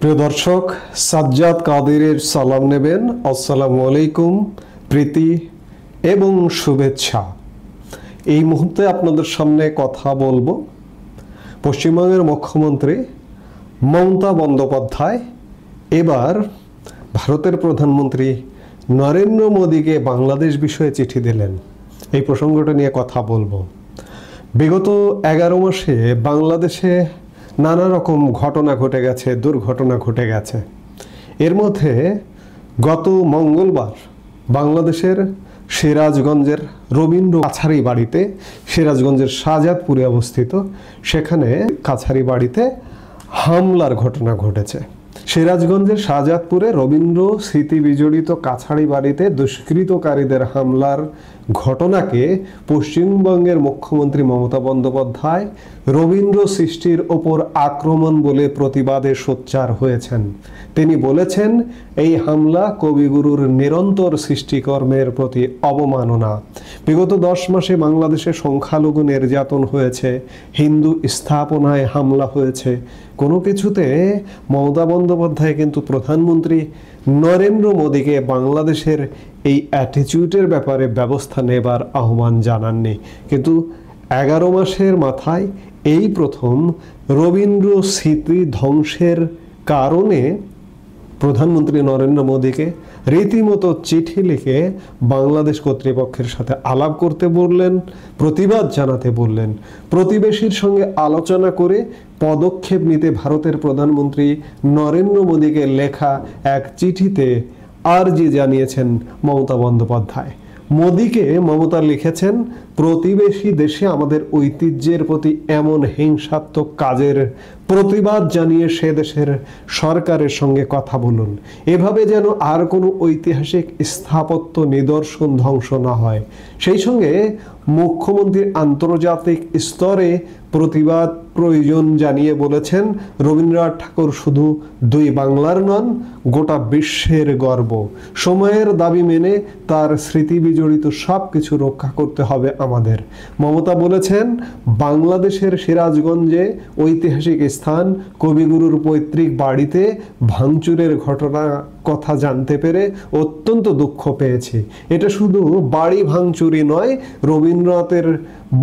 প্রিয় দর্শক, সাজ্জাদ কাদেরের সালাম নেবেন। আসসালামু আলাইকুম, প্রীতি এবং শুভেচ্ছা। এই মুহূর্তে আপনাদের সামনে কথা বলবো পশ্চিমবঙ্গের মুখ্যমন্ত্রী মমতা বন্দ্যোপাধ্যায় এবার ভারতের প্রধানমন্ত্রী নরেন্দ্র মোদীকে বাংলাদেশ বিষয়ে চিঠি দিলেন। এই প্রসঙ্গটা নিয়ে কথা বলবো। বিগত 11 মাসে বাংলাদেশে নানা রকম ঘটনা ঘটে গেছে, দুর্ঘটনা ঘটে গেছে। এর মধ্যে গত মঙ্গলবার বাংলাদেশের সিরাজগঞ্জের রবীন্দ্র কাছারি বাড়িতে, সিরাজগঞ্জের শাহজাদপুরে অবস্থিত, সেখানে কাছারি বাড়িতে হামলার ঘটনা ঘটেছে। সিরাজগঞ্জের শাহজাদপুরে রবীন্দ্র স্মৃতি বিজড়িত কাছারি বাড়িতে দুষ্কৃতকারীদের হামলার ঘটনাকে পশ্চিমবঙ্গের মুখ্যমন্ত্রী মমতা বন্দ্যোপাধ্যায় রবীন্দ্র সৃষ্টির ওপর আক্রমণ বলে প্রতিবাদে সোচ্চার হয়েছেন। তিনি বলেছেন, এই হামলা কবিগুরুর নিরন্তর সৃষ্টিকর্মের প্রতি অবমাননা। বিগত 10 মাসে বাংলাদেশে সংখ্যালঘু নির্যাতন হয়েছে, হিন্দু স্থাপনায় হামলা হয়েছে। কোনো কিছুতে মমতা বন্দ্যোপাধ্যায় কিন্তু প্রধানমন্ত্রী নরেন্দ্র মোদীকে বাংলাদেশের এই অ্যাটিটিউডের ব্যাপারে ব্যবস্থা নেবার আহ্বান জানাননি। কিন্তু 11 মাসের মাথায় এই প্রথম রবীন্দ্র স্মৃতি ধ্বংসের কারণে প্রধানমন্ত্রী নরেন্দ্র মোদীকে রীতিমতো চিঠি লিখে বাংলাদেশ কর্তৃপক্ষের সাথে আলাপ করতে বললেন, প্রতিবাদ জানাতে বললেন। প্রতিবেশীর সঙ্গে আলোচনা করে পদক্ষেপ নিতে ভারতের প্রধানমন্ত্রী নরেন্দ্র মোদীকে লেখা এক চিঠিতে আর্জি জানিয়েছেন মমতা বন্দ্যোপাধ্যায়। মোদীকে মমতা লিখেছেন, প্রতিবেশী দেশে আমাদের ঐতিহ্যের প্রতি এমন হিংসাত্মক কাজের প্রতিবাদ জানিয়ে সে দেশের সরকারের সঙ্গে কথা বলুন। এভাবে যেন আর কোনো ঐতিহাসিক স্থাপত্য নিদর্শন ধ্বংস না হয়। সেই সঙ্গে মুখ্যমন্ত্রী আন্তর্জাতিক স্তরে প্রতিবাদ প্রয়োজন জানিয়ে বলেছেন, রবীন্দ্রনাথ ঠাকুর শুধু 2 বাংলার নন, গোটা বিশ্বের গর্ব। সময়ের দাবি মেনে তার স্মৃতি বিজড়িত সব কিছু রক্ষা করতে হবে আমাদের। মমতা বলেছেন, বাংলাদেশের সিরাজগঞ্জে ঐতিহাসিক স্থান কবিগুরুর পৈতৃক বাড়িতে ভাঙচুরের ঘটনা কথা জানতে পেরে অত্যন্ত দুঃখ পেয়েছি। এটা শুধু বাড়ি ভাঙচুরই নয়, রবীন্দ্রনাথের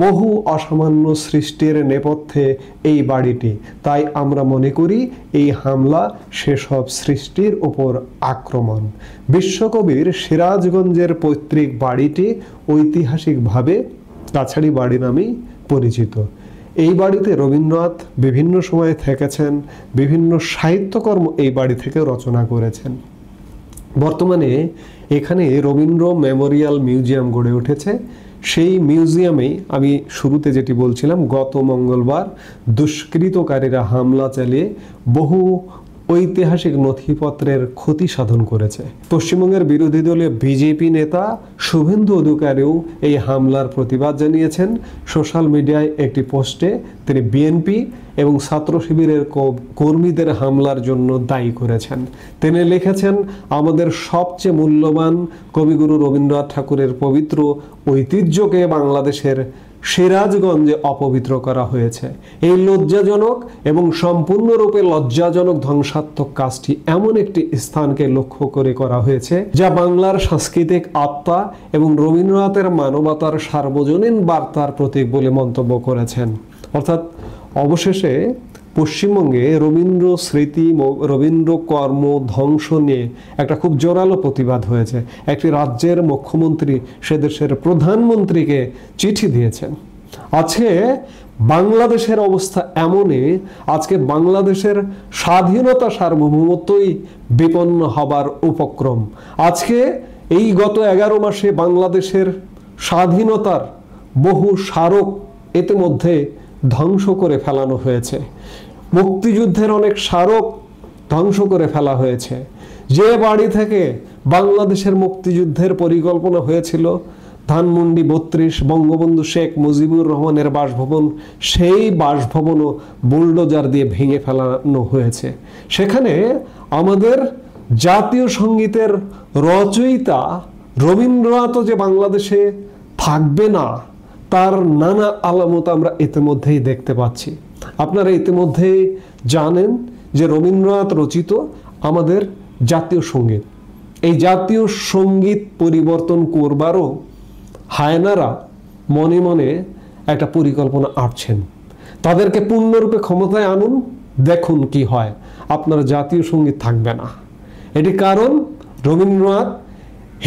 বহু অসামান্য সৃষ্টির নেপথ্যে এই বাড়িটি। তাই আমরা মনে করি এই হামলা সেসব সৃষ্টির উপর আক্রমণ। বিশ্বকবির সিরাজগঞ্জের পৈতৃক বাড়িটি ঐতিহাসিকভাবে কাছারি বাড়ি নামেই পরিচিত। এই বাড়িতে রবীন্দ্রনাথ বিভিন্ন সময়ে থেকেছেন, বিভিন্ন সাহিত্যকর্ম এই বাড়ি থেকে রচনা করেছেন। বর্তমানে এখানে রবীন্দ্র মেমোরিয়াল মিউজিয়াম গড়ে উঠেছে। সেই মিউজিয়ামেই আমি শুরুতে যেটি বলছিলাম, গত মঙ্গলবার দুষ্কৃতকারীরা হামলা চালিয়ে বহু ঐতিহাসিক নথিপত্রের ক্ষতি সাধন করেছে। পশ্চিমবঙ্গের বিরোধী দলীয় বিজেপি নেতা শুভেন্দু অধিকারীও এই হামলার প্রতিবাদ জানিয়েছেন। সোশ্যাল মিডিয়ায় একটি পোস্টে তিনি বিএনপি এবং ছাত্র শিবিরের কর্মীদের হামলার জন্য দায়ী করেছেন। তিনি লিখেছেন, আমাদের সবচেয়ে মূল্যবান কবিগুরু রবীন্দ্রনাথ ঠাকুরের পবিত্র ঐতিহ্যকে বাংলাদেশের সিরাজগঞ্জে অপবিত্র করা হয়েছে। এই লজ্জাজনক এবং সম্পূর্ণরূপে লজ্জাজনক ধ্বংসাত্মক কাজটি এমন একটি স্থানকে লক্ষ্য করে করা হয়েছে যা বাংলার সাংস্কৃতিক আত্মা এবং রবীন্দ্রনাথের মানবতার সার্বজনীন বার্তার প্রতীক বলে মন্তব্য করেছেন। অর্থাৎ অবশেষে পশ্চিমবঙ্গে রবীন্দ্র স্মৃতি, রবীন্দ্র কর্ম ধ্বংস নিয়ে একটা খুব জোরালো প্রতিবাদ হয়েছে। একটি রাজ্যের মুখ্যমন্ত্রী সে দেশের প্রধানমন্ত্রীকে চিঠি দিয়েছেন। আজকে বাংলাদেশের অবস্থা এমনই, আজকে বাংলাদেশের স্বাধীনতা সার্বভৌমত্বই বিপন্ন হবার উপক্রম। আজকে এই গত 11 মাসে বাংলাদেশের স্বাধীনতার বহু স্মারক ইতিমধ্যে ধ্বংস করে ফেলানো হয়েছে। মুক্তিযুদ্ধের অনেক স্মারক ধ্বংস করে ফেলা হয়েছে। যে বাড়ি থেকে বাংলাদেশের মুক্তিযুদ্ধের পরিকল্পনা হয়েছিল, ধানমন্ডি 32 বঙ্গবন্ধু শেখ মুজিবুর রহমানের বাসভবন, সেই বাসভবনও বুলডোজার দিয়ে ভেঙে ফেলানো হয়েছে। সেখানে আমাদের জাতীয় সঙ্গীতের রচয়িতা রবীন্দ্রনাথও যে বাংলাদেশে থাকবে না, তার নানা আলামত আমরা ইতিমধ্যেই দেখতে পাচ্ছি। আপনারা ইতিমধ্যেই জানেন যে রবীন্দ্রনাথ রচিত আমাদের জাতীয় সঙ্গীত, এই জাতীয় সঙ্গীত পরিবর্তন করবারও হায়নারা মনে মনে একটা পরিকল্পনা আঁটছেন। তাদেরকে পূর্ণরূপে ক্ষমতায় আনুন, দেখুন কি হয়, আপনার জাতীয় সঙ্গীত থাকবে না। এটি কারণ রবীন্দ্রনাথ,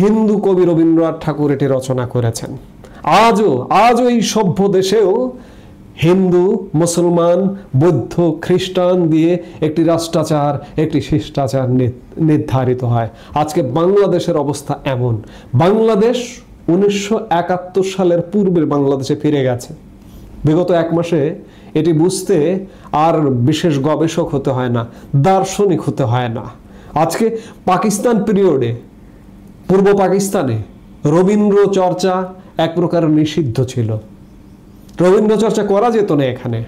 হিন্দু কবি রবীন্দ্রনাথ ঠাকুর এটি রচনা করেছেন। আজও এই সভ্য দেশেও হিন্দু, মুসলমান, বৌদ্ধ, খ্রিস্টান দিয়ে একটি রাষ্ট্রাচার, একটি শিষ্টাচার নির্ধারিত হয়। আজকে বাংলাদেশের অবস্থা এমন। বাংলাদেশ 1971 সালের পূর্বের বাংলাদেশে ফিরে গেছে। বিগত 1 মাসে এটি বুঝতে আর বিশেষ গবেষক হতে হয় না, দার্শনিক হতে হয় না। আজকে পাকিস্তান পিরিয়ডে, পূর্ব পাকিস্তানে রবীন্দ্র চর্চা এক প্রকার নিষিদ্ধ ছিল, রবীন্দ্র চর্চা করা যেত না এখানে।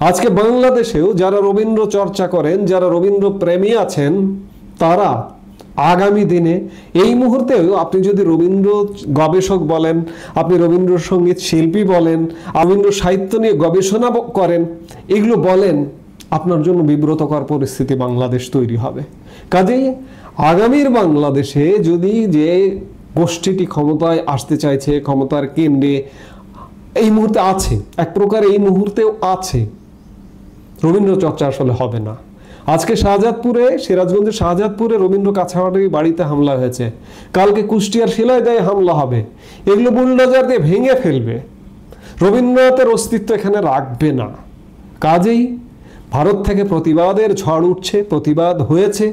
আজকে বাংলাদেশেও যারা রবীন্দ্র চর্চা করেন, যারা রবীন্দ্র প্রেমী আছেন, তারা আগামী দিনে এই মুহূর্তেও আপনি যদি রবীন্দ্র গবেষক বলেন, আপনি রবীন্দ্রসঙ্গীত শিল্পী বলেন, রবীন্দ্র সাহিত্য নিয়ে গবেষণা করেন, এগুলো বলেন, আপনার জন্য বিব্রতকর পরিস্থিতি বাংলাদেশ তৈরি হবে। কাজেই আগামীর বাংলাদেশে যদি যে গোষ্ঠীটি ক্ষমতায় আসতে চাইছে, ক্ষমতার কেন্দ্রে এই মুহূর্তে আছে, এক প্রকার এই মুহূর্তেও আছে, রবীন্দ্র চর্চা আসলে হবে না। আজকে শাহজাদপুরে, সিরাজগঞ্জের শাহজাদপুরে রবীন্দ্র কাছাড়ি বাড়িতে হামলা হয়েছে, কালকে কুষ্টিয়ার শিলাইদহে হামলা হবে। এগুলো বুলডোজার দিয়ে ভেঙে ফেলবে, রবীন্দ্রনাথের অস্তিত্ব এখানে রাখবে না। কাজেই ভারত থেকে প্রতিবাদের ঝড় উঠছে, প্রতিবাদ হয়েছে।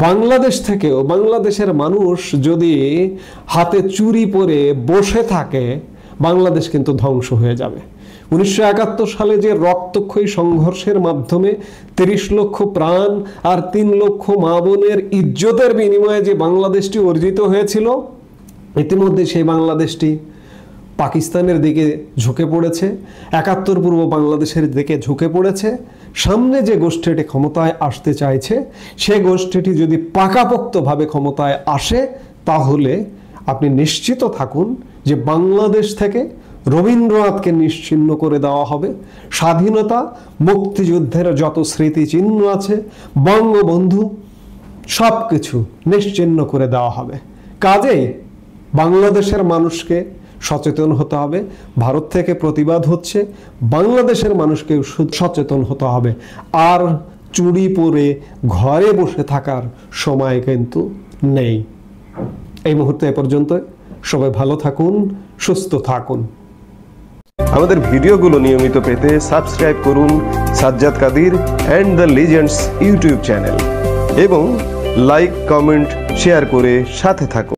বাংলাদেশ থেকেও, বাংলাদেশের মানুষ যদি হাতে চুরি পরে বসে থাকে, বাংলাদেশ কিন্তু ধ্বংস হয়ে যাবে। 1971 সালে যে রক্তক্ষয়ী সংঘর্ষের মাধ্যমে 30 লক্ষ প্রাণ আর 3 লক্ষ মা বোনের ইজ্জতের বিনিময়ে যে বাংলাদেশটি অর্জিত হয়েছিল, ইতিমধ্যে সেই বাংলাদেশটি পাকিস্তানের দিকে ঝুঁকে পড়েছে, 71 পূর্ব বাংলাদেশের দিকে ঝুঁকে পড়েছে। সামনে যে গোষ্ঠীটি ক্ষমতায় আসতে চাইছে, সে গোষ্ঠীটি যদি পাকাপোক্তভাবে ক্ষমতায় আসে, তাহলে আপনি নিশ্চিত থাকুন যে বাংলাদেশ থেকে রবীন্দ্রনাথকে নিশ্চিহ্ন করে দেওয়া হবে। স্বাধীনতা, মুক্তিযুদ্ধের যত স্মৃতিচিহ্ন আছে, বঙ্গবন্ধু, সব কিছু নিশ্চিহ্ন করে দেওয়া হবে। কাজেই বাংলাদেশের মানুষকে সচেতন হতে হবে। ভারত থেকে প্রতিবাদ হচ্ছে, বাংলাদেশের মানুষকে সচেতন হতে হবে। আর চুরি পরে ঘরে বসে থাকার সময় কিন্তু নেই। এই মুহূর্তে এ পর্যন্ত। সবাই ভালো থাকুন, সুস্থ থাকুন। আমাদের ভিডিওগুলো নিয়মিত পেতে সাবস্ক্রাইব করুন Sajjad Kadir and the legends YouTube channel এবং লাইক, কমেন্ট, শেয়ার করে সাথে থাকুন।